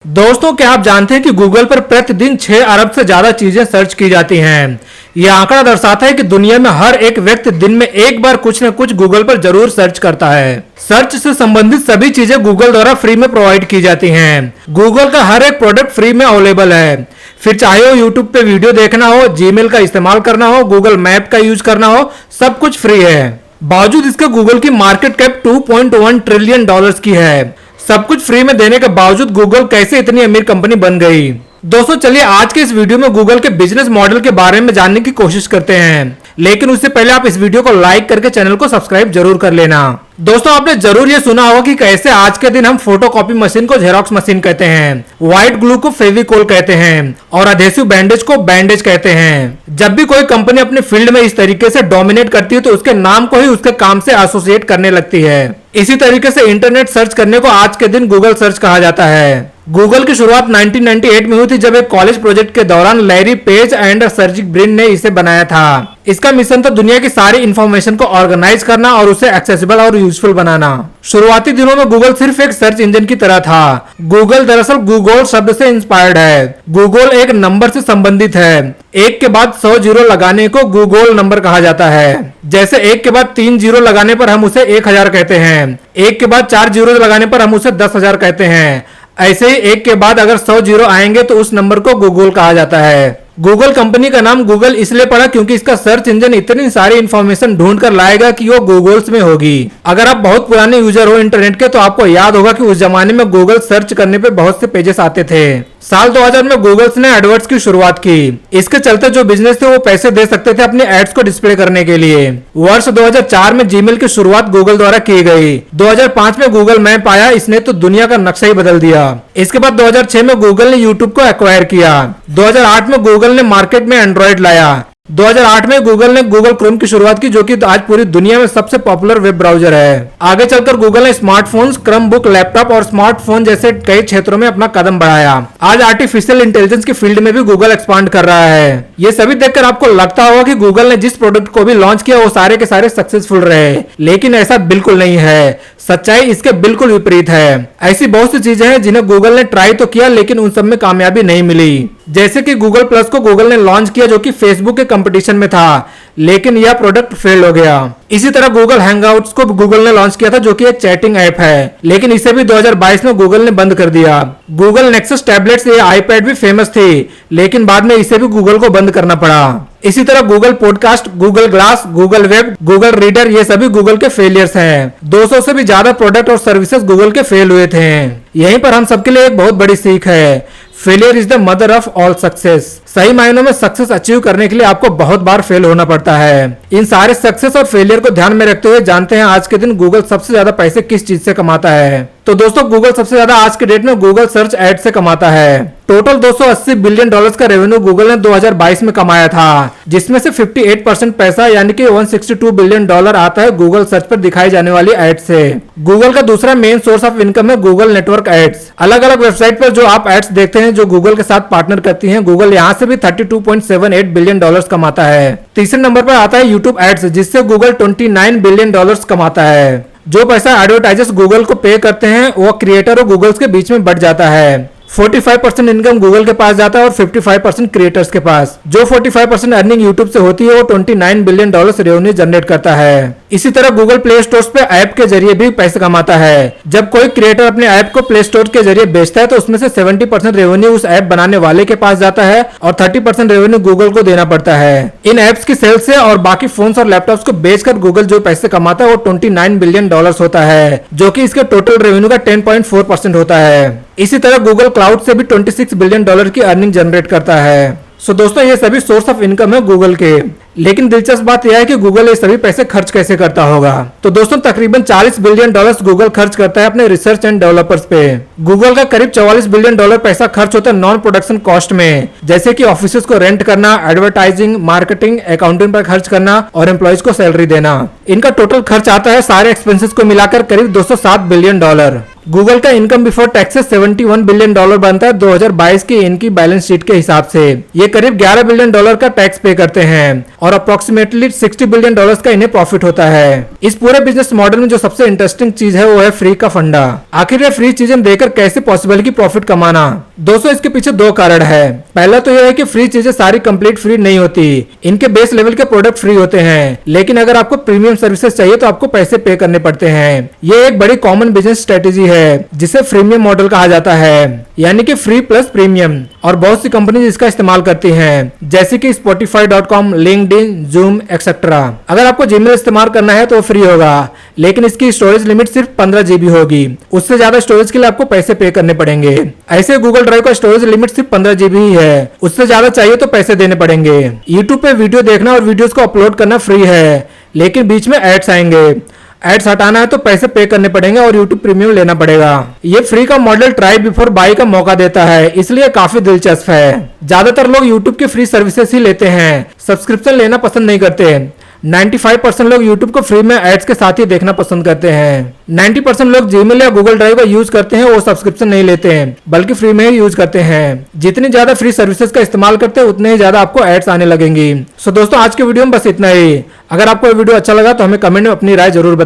दोस्तों, क्या आप जानते हैं कि गूगल पर प्रतिदिन 6 अरब से ज्यादा चीजें सर्च की जाती हैं। यह आंकड़ा दर्शाता है कि दुनिया में हर एक व्यक्ति दिन में एक बार कुछ न कुछ गूगल पर जरूर सर्च करता है। सर्च से संबंधित सभी चीजें गूगल द्वारा फ्री में प्रोवाइड की जाती हैं। गूगल का हर एक प्रोडक्ट फ्री में अवेलेबल है, फिर चाहे वो यूट्यूब पे वीडियो देखना हो, जीमेल का इस्तेमाल करना हो, गूगल मैप का यूज करना हो, सब कुछ फ्री है। बावजूद इसके गूगल की मार्केट कैप 2.1 ट्रिलियन डॉलर्स की है। सब कुछ फ्री में देने के बावजूद गूगल कैसे इतनी अमीर कंपनी बन गई। दोस्तों, चलिए आज के इस वीडियो में गूगल के बिजनेस मॉडल के बारे में जानने की कोशिश करते हैं, लेकिन उससे पहले आप इस वीडियो को लाइक करके चैनल को सब्सक्राइब जरूर कर लेना। दोस्तों, आपने जरूर ये सुना होगा कि कैसे आज के दिन हम फोटोकॉपी मशीन को जेरोक्स मशीन कहते हैं, व्हाइट ग्लू को फेविकोल कहते हैं और अधेसिव बैंडेज को बैंडेज कहते हैं। जब भी कोई कंपनी अपने फील्ड में इस तरीके से डोमिनेट करती है तो उसके नाम को ही उसके काम से एसोसिएट करने लगती है। इसी तरीके से इंटरनेट सर्च करने को आज के दिन गूगल सर्च कहा जाता है। गूगल की शुरुआत 1998 में हुई थी, जब एक कॉलेज प्रोजेक्ट के दौरान Larry page and Sergey Brin ने इसे बनाया था। इसका मिशन था दुनिया की सारी इंफॉर्मेशन को ऑर्गेनाइज करना और उसे एक्सेसिबल और यूजफुल बनाना। शुरुआती दिनों में गूगल सिर्फ एक सर्च इंजन की तरह था। गूगल दरअसल गूगल शब्द से इंस्पायर्ड है। गूगल एक नंबर से संबंधित है। एक के बाद 100 जीरो लगाने को गूगल नंबर कहा जाता है। जैसे एक के बाद 3 जीरो लगाने पर हम उसे 1000 कहते हैं, एक के बाद 4 जीरो लगाने पर हम उसे 10,000 कहते हैं। ऐसे ही एक के बाद अगर 100 जीरो आएंगे तो उस नंबर को गूगल कहा जाता है। गूगल कंपनी का नाम गूगल इसलिए पड़ा क्योंकि इसका सर्च इंजन इतनी सारी इंफॉर्मेशन ढूंढ कर लाएगा कि वो गूगल्स में होगी। अगर आप बहुत पुराने यूजर हो इंटरनेट के तो आपको याद होगा कि उस जमाने में गूगल सर्च करने पे बहुत से पेजेस आते थे। साल 2000 में गूगल्स ने एडवर्ड्स की शुरुआत की। इसके चलते जो बिजनेस थे वो पैसे दे सकते थे अपने एड्स को डिस्प्ले करने के लिए। वर्ष 2004 में जीमेल की शुरुआत गूगल द्वारा की गई। 2005 में गूगल मैप आया, इसने तो दुनिया का नक्शा ही बदल दिया। इसके बाद 2006 में गूगल ने यूट्यूब को एक्वायर किया। 2008 में गूगल ने मार्केट में एंड्रॉइड लाया। 2008 में गूगल ने गूगल क्रोम की शुरुआत की, जो कि आज पूरी दुनिया में सबसे पॉपुलर वेब ब्राउजर है। आगे चलकर गूगल ने स्मार्टफोन्स, क्रम बुक, लैपटॉप और स्मार्टफोन जैसे कई क्षेत्रों में अपना कदम बढ़ाया। आज आर्टिफिशियल इंटेलिजेंस की फील्ड में भी गूगल एक्सपांड कर रहा है। ये सभी देखकर आपको लगता होगा कि गूगल ने जिस प्रोडक्ट को भी लॉन्च किया वो सारे के सारे सक्सेसफुल रहे, लेकिन ऐसा बिल्कुल नहीं है। सच्चाई इसके बिल्कुल विपरीत है। ऐसी बहुत सी चीजें हैं जिन्हें गूगल ने ट्राई तो किया, लेकिन उन सब में कामयाबी नहीं मिली। जैसे कि गूगल प्लस को गूगल ने लॉन्च किया, जो कि फेसबुक के कंपटीशन में था, लेकिन यह प्रोडक्ट फेल हो गया। इसी तरह गूगल हैंगआउट्स को गूगल ने लॉन्च किया था, जो कि एक चैटिंग ऐप है, लेकिन इसे भी 2022 में गूगल ने बंद कर दिया। गूगल नेक्सस टैबलेट्स या आईपैड भी फेमस थी, लेकिन बाद में इसे भी गूगल को बंद करना पड़ा। इसी तरह Google podcast, Google glass, Google web, Google reader, ये सभी गूगल के फेलियर्स हैं। 200 से भी ज्यादा प्रोडक्ट और सर्विसेज गूगल के फेल हुए थे। यहीं पर हम सबके लिए एक बहुत बड़ी सीख है, failure is the mother of all success. सही मायनों में सक्सेस अचीव करने के लिए आपको बहुत बार फेल होना पड़ता है। इन सारे सक्सेस और फेलियर को ध्यान में रखते हुए जानते हैं आज के दिन गूगल सबसे ज्यादा पैसे किस चीज से कमाता है। तो दोस्तों, गूगल सबसे ज्यादा आज के डेट में गूगल सर्च एड से कमाता है। टोटल 280 बिलियन डॉलर्स का रेवेन्यू गूगल ने 2022 में कमाया था, जिसमें से 58% पैसा यानी कि 162 बिलियन डॉलर आता है गूगल सर्च पर दिखाई जाने वाली एड से। गूगल का दूसरा मेन सोर्स ऑफ इनकम है गूगल नेटवर्क एड्स। अलग अलग वेबसाइट पर जो आप एड्स देखते हैं जो गूगल के साथ पार्टनर करती हैं, गूगल यहाँ से भी 32.78 बिलियन डॉलर्स कमाता है। तीसरे नंबर पर आता है यूट्यूब एड्स, जिससे गूगल 29 बिलियन डॉलर्स कमाता है। जो पैसा एडवर्टाइजर्स गूगल को पे करते हैं वो क्रिएटर और गूगल्स के बीच में बढ़ जाता है। 45% इनकम गूगल के पास जाता है और 55% क्रिएटर्स के पास। जो 45% अर्निंग यूट्यूब से होती है वो 29 बिलियन डॉलर्स रेवेन्यू जनरेट करता है। इसी तरह गूगल प्ले स्टोर पे ऐप के जरिए भी पैसे कमाता है। जब कोई क्रिएटर अपने ऐप को प्ले स्टोर के जरिए बेचता है तो उसमें से 70% रेवेन्यू उस ऐप बनाने वाले के पास जाता है और 30% रेवेन्यू गूगल को देना पड़ता है। इन ऐप्स की सेल्स से और बाकी फोन्स और लैपटॉप्स को बेचकर गूगल जो पैसे कमाता है वो 29 बिलियन डॉलर्स होता है, जो कि इसके टोटल रेवेन्यू का 10.4% होता है। इसी तरह गूगल क्लाउड से भी 26 बिलियन डॉलर की अर्निंग जनरेट करता है। सो दोस्तों, ये सभी सोर्स ऑफ इनकम है गूगल के, लेकिन दिलचस्प बात यह है कि गूगल ये सभी पैसे खर्च कैसे करता होगा। तो दोस्तों, तकरीबन 40 बिलियन डॉलर्स गूगल खर्च करता है अपने रिसर्च एंड डेवलपर्स पे। गूगल का करीब 44 बिलियन डॉलर पैसा खर्च होता है नॉन प्रोडक्शन कॉस्ट में, जैसे कि ऑफिसेस को रेंट करना, एडवर्टाइजिंग, मार्केटिंग, अकाउंटिंग पर खर्च करना और एम्प्लॉइज को सैलरी देना। इनका टोटल खर्च आता है सारे एक्सपेंसेस को मिलाकर करीब 207 बिलियन डॉलर। गूगल का इनकम बिफोर टैक्सेस $71 बिलियन बनता है 2022 की इनकी बैलेंस शीट के हिसाब से। ये करीब $11 बिलियन का टैक्स पे करते हैं और अप्रोक्सीमेटली $60 बिलियन का इन्हें प्रॉफिट होता है। इस पूरे बिजनेस मॉडल में जो सबसे इंटरेस्टिंग चीज है वो है फ्री का फंडा। आखिर ये फ्री चीजें देकर कैसे पॉसिबल की प्रॉफिट कमाना। दोस्तों इसके पीछे दो कारण है। पहला तो यह है कि फ्री चीजें सारी कंप्लीट फ्री नहीं होती, इनके बेस लेवल के प्रोडक्ट फ्री होते हैं, लेकिन अगर आपको प्रीमियम सर्विसेज चाहिए तो आपको पैसे पे करने पड़ते हैं। ये एक बड़ी कॉमन बिजनेस स्ट्रेटेजी है जिसे फ्रीमियम मॉडल कहा जाता है, यानी कि फ्री प्लस प्रीमियम, और बहुत सी कंपनीज इसका इस्तेमाल करती हैं, जैसे कि Spotify.com, LinkedIn, Zoom एक्सेट्रा। अगर आपको जीमेल इस्तेमाल करना है तो फ्री होगा, लेकिन इसकी स्टोरेज लिमिट सिर्फ 15 GB होगी। उससे ज्यादा स्टोरेज के लिए आपको पैसे पे करने पड़ेंगे। ऐसे गूगल ड्राइव का स्टोरेज लिमिट सिर्फ 15 GB ही है, उससे ज्यादा चाहिए तो पैसे देने पड़ेंगे। यूट्यूब पे वीडियो देखना और वीडियोस को अपलोड करना फ्री है, लेकिन बीच में एड्स आएंगे। एड्स हटाना है तो पैसे पे करने पड़ेंगे और YouTube प्रीमियम लेना पड़ेगा। ये फ्री का मॉडल ट्राई बिफोर बाई का मौका देता है, इसलिए काफी दिलचस्प है। ज्यादातर लोग YouTube की फ्री सर्विसेज ही लेते हैं, सब्सक्रिप्शन लेना पसंद नहीं करते। 95% लोग YouTube को फ्री में एड्स के साथ ही देखना पसंद करते हैं। 90% लोग जीमेल या गूगल ड्राइव का यूज करते हैं, वो सब्सक्रिप्शन नहीं लेते हैं बल्कि फ्री में ही यूज करते हैं। जितनी ज्यादा फ्री सर्विसेज का इस्तेमाल करते हैं उतने ही ज्यादा आपको एड्स आने लगेंगी। सो दोस्तों आज के वीडियो में बस इतना ही। अगर आपको ये वीडियो अच्छा लगा तो हमें कमेंट में अपनी राय जरूर बताएं।